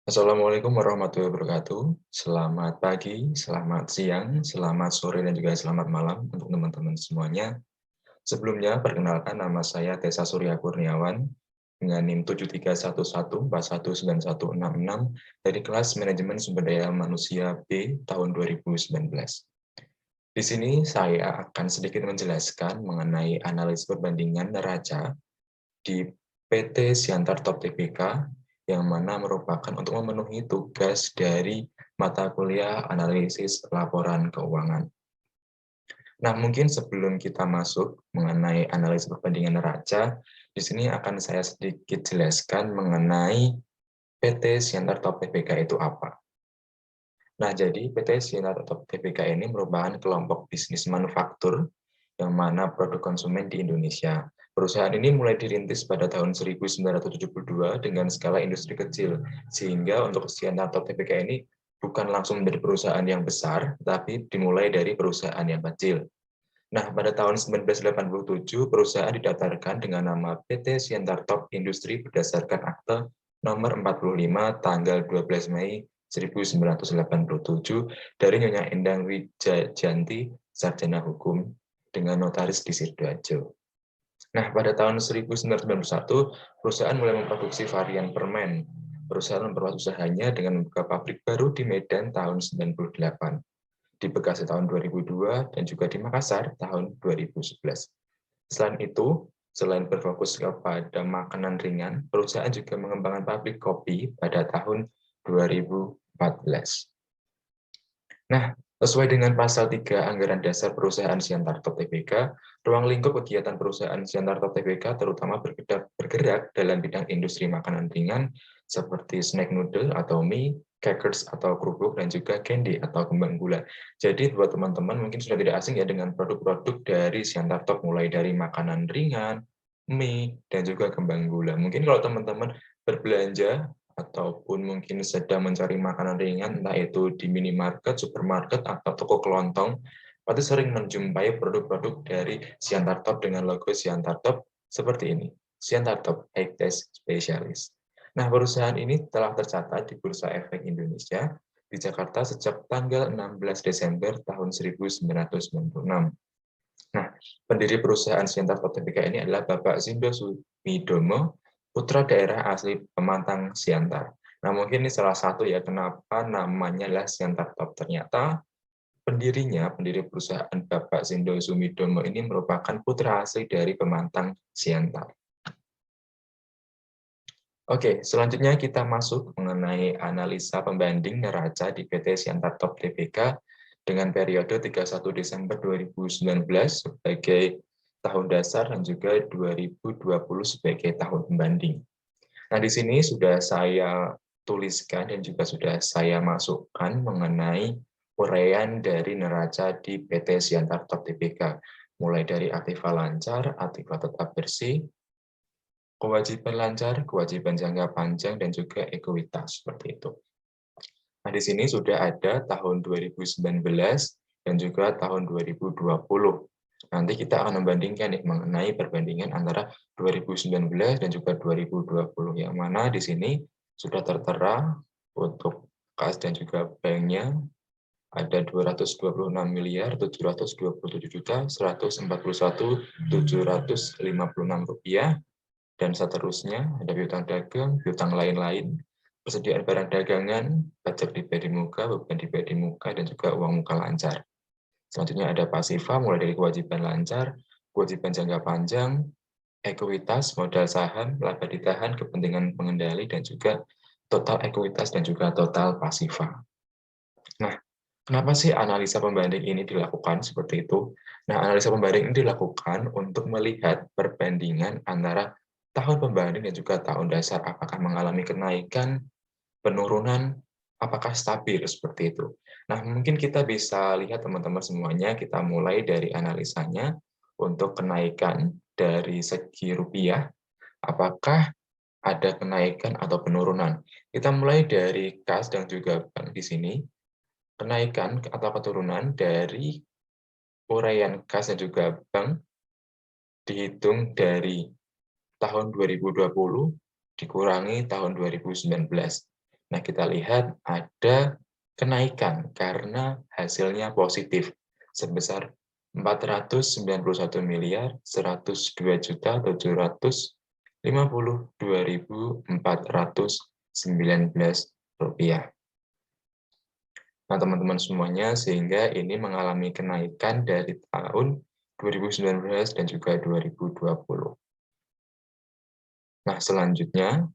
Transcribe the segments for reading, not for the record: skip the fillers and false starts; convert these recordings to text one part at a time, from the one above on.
Assalamualaikum warahmatullahi wabarakatuh. Selamat pagi, selamat siang, selamat sore, dan juga selamat malam untuk teman-teman semuanya. Sebelumnya, perkenalkan nama saya Tessa Surya Kurniawan dengan NIM 7311419166 dari kelas Manajemen Sumber Daya Manusia B tahun 2019. Di sini saya akan sedikit menjelaskan mengenai analisis perbandingan neraca di PT Siantar Top TBK yang mana merupakan untuk memenuhi tugas dari mata kuliah analisis laporan keuangan. Nah, mungkin sebelum kita masuk mengenai analisis perbandingan neraca, di sini akan saya sedikit jelaskan mengenai PT Siantar Top TBK itu apa. Nah, jadi PT Siantar Top TBK ini merupakan kelompok bisnis manufaktur yang mana produk konsumen di Indonesia. Perusahaan ini mulai dirintis pada tahun 1972 dengan skala industri kecil, sehingga untuk Siantar Top TBK ini bukan langsung menjadi perusahaan yang besar, tapi dimulai dari perusahaan yang kecil. Nah, pada tahun 1987, perusahaan didaftarkan dengan nama PT Siantar Top Industri berdasarkan akte nomor 45 tanggal 12 Mei 1987 dari Nyonya Endang Wijajanti, Sarjana Hukum, dengan notaris di Sidoarjo. Nah, pada tahun 1991, perusahaan mulai memproduksi varian permen. Perusahaan memperluas usahanya dengan membuka pabrik baru di Medan tahun 98, di Bekasi tahun 2002, dan juga di Makassar tahun 2011. Selain itu, selain berfokus kepada makanan ringan, perusahaan juga mengembangkan pabrik kopi pada tahun 2014. Nah, sesuai dengan pasal 3 Anggaran Dasar Perusahaan Siantar Top Tbk, ruang lingkup kegiatan perusahaan Siantar Top Tbk terutama bergerak dalam bidang industri makanan ringan seperti snack noodle atau mie, crackers atau kerupuk, dan juga candy atau kembang gula. Jadi buat teman-teman mungkin sudah tidak asing ya dengan produk-produk dari Siantar Top, mulai dari makanan ringan, mie, dan juga kembang gula. Mungkin kalau teman-teman berbelanja ataupun mungkin sedang mencari makanan ringan, entah itu di minimarket, supermarket, atau toko kelontong, pasti sering menjumpai produk-produk dari Siantar Top dengan logo Siantar Top seperti ini, Siantar Top High Taste Specialist. Nah, perusahaan ini telah tercatat di Bursa Efek Indonesia di Jakarta sejak tanggal 16 Desember tahun 1996. Nah, pendiri perusahaan Siantar Top Tbk ini adalah Bapak Zindo Sumidomo, putra daerah asli Pemantang Siantar. Nah, mungkin ini salah satu ya kenapa namanya adalah Siantar Top. Ternyata pendiri perusahaan Bapak Zindo Sumidomo ini merupakan putra asli dari Pemantang Siantar. Oke, selanjutnya kita masuk mengenai analisa pembanding neraca di PT Siantar Top Tbk dengan periode 31 Desember 2019 sebagai tahun dasar dan juga 2020 sebagai tahun pembanding. Nah, di sini sudah saya tuliskan dan juga sudah saya masukkan mengenai uraian dari neraca di PT Siantar Top Tbk, mulai dari aktiva lancar, aktiva tetap bersih, kewajiban lancar, kewajiban jangka panjang, dan juga ekuitas, seperti itu. Nah, di sini sudah ada tahun 2019 dan juga tahun 2020. Nanti kita akan membandingkan nih mengenai perbandingan antara 2019 dan juga 2020, yang mana di sini sudah tertera untuk kas dan juga banknya ada 227.741.756 rupiah, dan seterusnya ada piutang dagang, piutang lain-lain, persediaan barang dagangan, pajak dibayar di muka, beban dibayar di muka, dan juga uang muka lancar. Selanjutnya ada pasifa, mulai dari kewajiban lancar, kewajiban jangka panjang, ekuitas, modal saham, laba ditahan, kepentingan pengendali, dan juga total ekuitas dan juga total pasifa. Nah, kenapa sih analisa pembanding ini dilakukan seperti itu? Nah, analisa pembanding ini dilakukan untuk melihat perbandingan antara tahun pembanding dan juga tahun dasar, apakah mengalami kenaikan, penurunan, apakah stabil, seperti itu. Nah, mungkin kita bisa lihat teman-teman semuanya, kita mulai dari analisanya untuk kenaikan dari segi rupiah, apakah ada kenaikan atau penurunan. Kita mulai dari kas dan juga bank di sini. Kenaikan atau keturunan dari uraian kas dan juga bank dihitung dari tahun 2020 dikurangi tahun 2019. Nah, kita lihat ada kenaikan karena hasilnya positif sebesar Rp491.192.419. Nah, teman-teman semuanya, sehingga ini mengalami kenaikan dari tahun 2019 dan juga 2020. Nah, selanjutnya,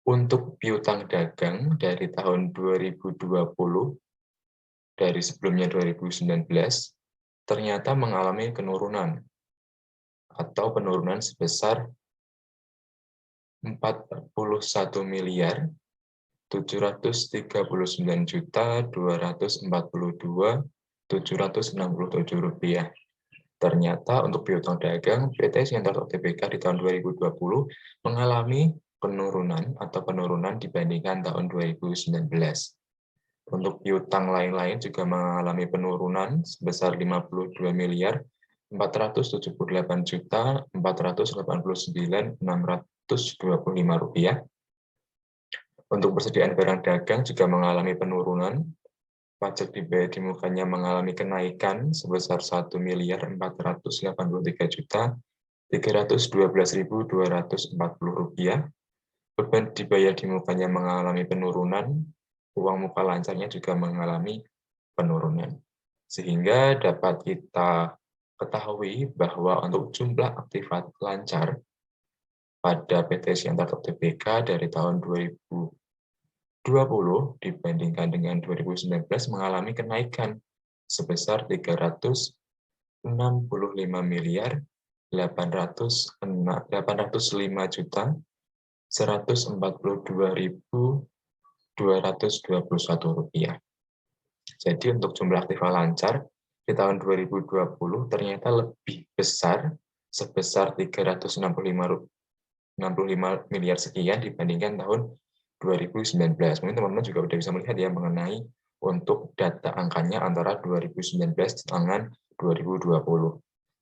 untuk piutang dagang dari tahun 2020, dari sebelumnya 2019, ternyata mengalami penurunan atau penurunan sebesar Rp41.739.242.767. Ternyata untuk piutang dagang, PT Siantar Tbk di tahun 2020 mengalami penurunan dibandingkan tahun 2019. Untuk piutang lain-lain juga mengalami penurunan sebesar Rp54.489.625. Untuk persediaan barang dagang juga mengalami penurunan. Pajak dibayar di mukanya mengalami kenaikan sebesar Rp1.483.312.240. Beban dibayar di mukanya mengalami penurunan. Uang muka lancarnya juga mengalami penurunan. Sehingga dapat kita ketahui bahwa untuk jumlah aktifat lancar pada PT Siantar Tbk dari tahun 2020 dibandingkan dengan 2019 mengalami kenaikan sebesar Rp365.846.142.221. Jadi untuk jumlah aktiva lancar di tahun 2020 ternyata lebih besar sebesar 365 miliar sekian dibandingkan tahun 2019. Mungkin teman-teman juga sudah bisa melihat ya mengenai untuk data angkanya antara 2019 dengan 2020.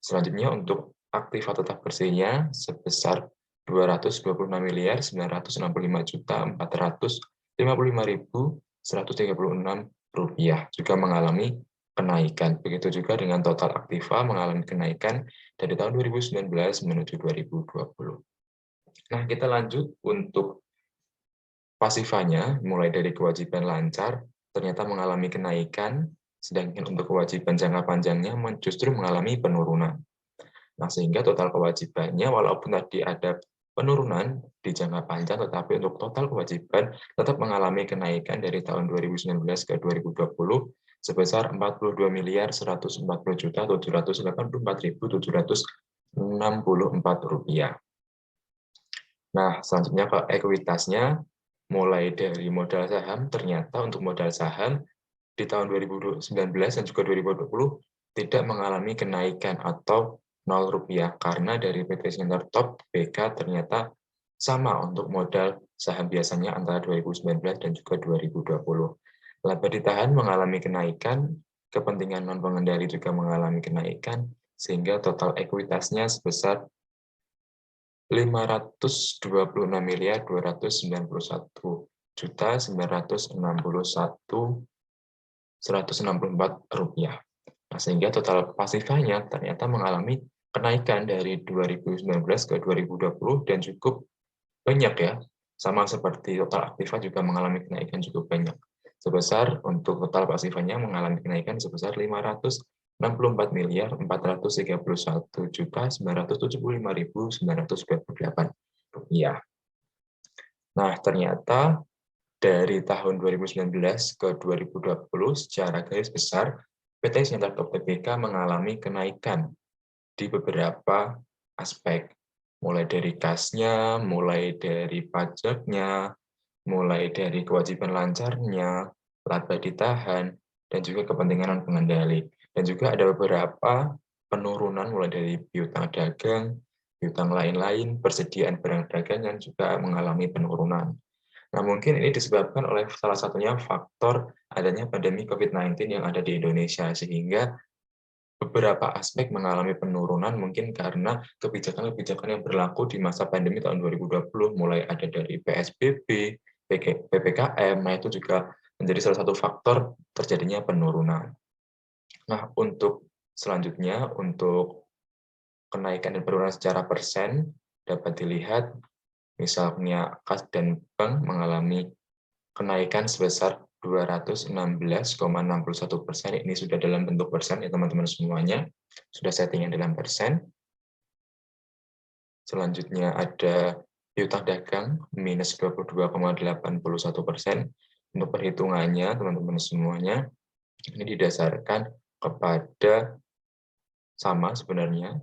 Selanjutnya untuk aktiva tetap bersihnya sebesar Rp229.959.455.136 juga mengalami kenaikan. Begitu juga dengan total aktiva mengalami kenaikan dari tahun 2019 menuju 2020. Nah, kita lanjut untuk pasifanya, mulai dari kewajiban lancar, ternyata mengalami kenaikan, sedangkan untuk kewajiban jangka panjangnya justru mengalami penurunan. Nah, sehingga total kewajibannya, walaupun tadi ada penurunan di jangka panjang, tetapi untuk total kewajiban tetap mengalami kenaikan dari tahun 2019 ke 2020 sebesar Rp42.144.764. Nah, selanjutnya ke ekuitasnya, mulai dari modal saham, ternyata untuk modal saham di tahun 2019 dan juga 2020 tidak mengalami kenaikan atau Rp0 karena dari PT Siantar Tbk ternyata sama untuk modal saham biasanya antara 2019 dan juga 2020. Laba ditahan mengalami kenaikan, kepentingan non pengendali juga mengalami kenaikan, sehingga total ekuitasnya sebesar Rp512.291.961.164. Nah, sehingga total pasifanya ternyata mengalami kenaikan dari 2019 ke 2020 dan cukup banyak ya. Sama seperti total aktiva juga mengalami kenaikan cukup banyak. Sebesar untuk total pasifanya mengalami kenaikan sebesar Rp64.431.975.928. Nah, ternyata dari tahun 2019 ke 2020 secara garis besar PT Siantar Tbk mengalami kenaikan di beberapa aspek, mulai dari kasnya, mulai dari pajaknya, mulai dari kewajiban lancarnya, laba ditahan, dan juga kepentingan non pengendali. Dan juga ada beberapa penurunan mulai dari piutang dagang, piutang lain-lain, persediaan barang dagangan juga mengalami penurunan. Nah, mungkin ini disebabkan oleh salah satunya faktor adanya pandemi COVID-19 yang ada di Indonesia, sehingga beberapa aspek mengalami penurunan mungkin karena kebijakan-kebijakan yang berlaku di masa pandemi tahun 2020, mulai ada dari PSBB, PPKM, nah itu juga menjadi salah satu faktor terjadinya penurunan. Nah, untuk selanjutnya, untuk kenaikan dan penurunan secara persen, dapat dilihat misalnya kas dan bank mengalami kenaikan sebesar 216,61%. Ini sudah dalam bentuk persen ya teman-teman semuanya, sudah settingan dalam persen. Selanjutnya ada piutang dagang minus 22,81%. Untuk perhitungannya teman-teman semuanya, ini didasarkan kepada sama sebenarnya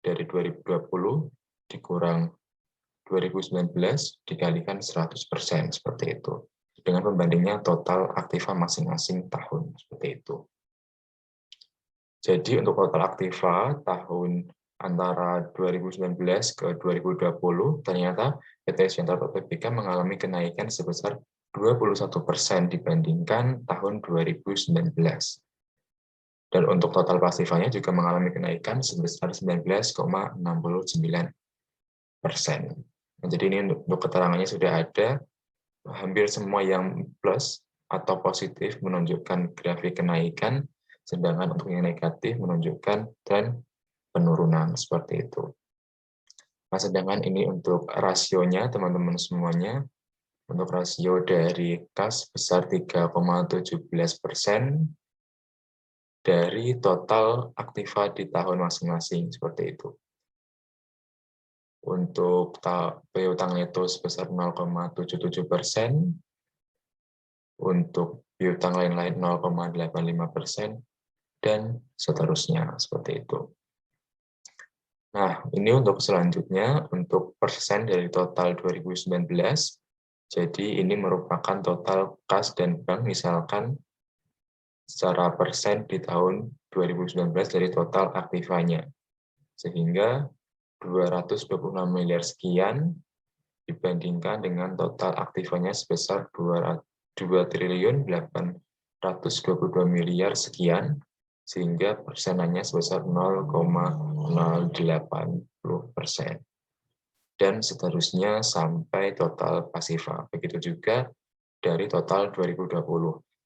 dari 2020 dikurang 2019 dikalikan 100% seperti itu. Dengan pembandingnya total aktiva masing-masing tahun seperti itu. Jadi untuk total aktiva tahun antara 2019 ke 2020 ternyata PT Siantar PPK mengalami kenaikan sebesar 21% dibandingkan tahun 2019. Dan untuk total pasifanya juga mengalami kenaikan sebesar 19,69%. Nah, jadi ini untuk keterangannya sudah ada, hampir semua yang plus atau positif menunjukkan grafik kenaikan, sedangkan untuk yang negatif menunjukkan tren penurunan seperti itu. Nah, sedangkan ini untuk rasionya teman-teman semuanya, untuk rasio dari kas besar 3,17% dari total aktiva di tahun masing-masing seperti itu. Untuk piutang neto sebesar 0,77%, untuk piutang lain-lain 0,85%, dan seterusnya seperti itu. Nah, ini untuk selanjutnya, untuk persen dari total 2019, jadi ini merupakan total kas dan bank misalkan secara persen di tahun 2019 dari total aktivanya. Sehingga 226 miliar sekian dibandingkan dengan total aktivanya sebesar 2.822 miliar sekian, sehingga persenannya sebesar 0,080%. Dan seterusnya sampai total pasiva. Begitu juga dari total 2020.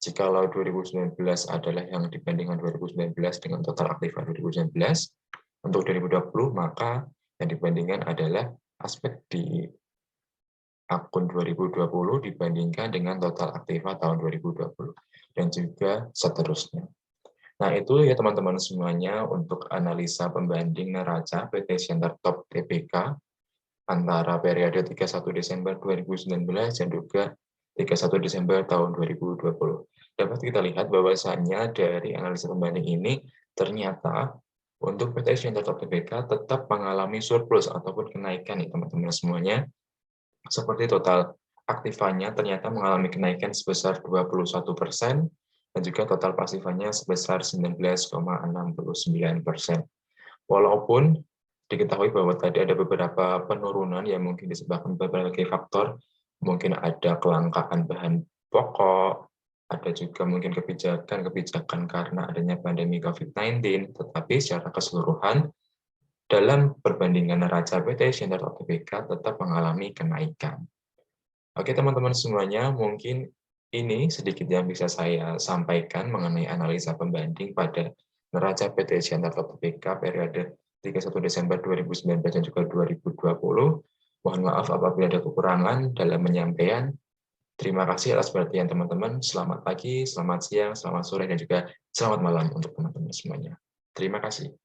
Jikalau 2019 adalah yang dibandingkan 2019 dengan total aktiva 2019, untuk 2020 maka yang dibandingkan adalah aspek di akun 2020 dibandingkan dengan total aktiva tahun 2020 dan juga seterusnya. Nah, itu ya teman-teman semuanya untuk analisa pembanding neraca PT Siantar Top Tbk antara periode 31 Desember 2019 dan juga 31 Desember tahun 2020. Dapat kita lihat bahwasannya dari analisa pembanding ini ternyata untuk PT Siantar Top Tbk tetap mengalami surplus ataupun kenaikan nih teman-teman semuanya. Seperti total aktivanya ternyata mengalami kenaikan sebesar 21% dan juga total pasifanya sebesar 19,69%. Walaupun diketahui bahwa tadi ada beberapa penurunan yang mungkin disebabkan berbagai faktor, mungkin ada kelangkaan bahan pokok, ada juga mungkin kebijakan karena adanya pandemi COVID-19, tetapi secara keseluruhan dalam perbandingan neraca PT Siantar Tbk tetap mengalami kenaikan. Oke teman-teman semuanya, mungkin ini sedikit yang bisa saya sampaikan mengenai analisa pembanding pada neraca PT Siantar Tbk periode 31 Desember 2019 dan juga 2020. Mohon maaf apabila ada kekurangan dalam penyampaian. Terima kasih atas perhatian teman-teman. Selamat pagi, selamat siang, selamat sore, dan juga selamat malam untuk teman-teman semuanya. Terima kasih.